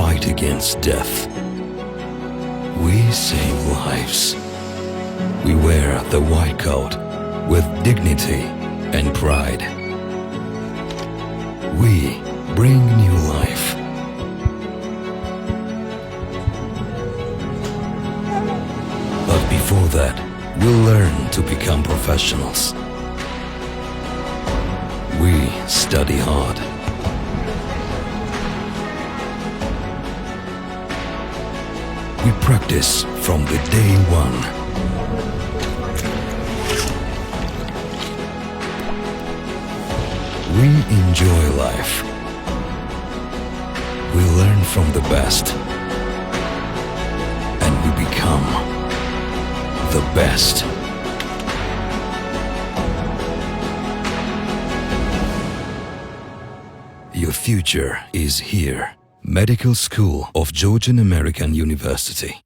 fight against death. We save lives. We wear the white coat with dignity and pride. We bring new life. But before that, we'll learn to become professionals. We study hard. We practice from the day one. We enjoy life. We learn from the best. And we become the best. Your future is here. Medical School of Georgian American University.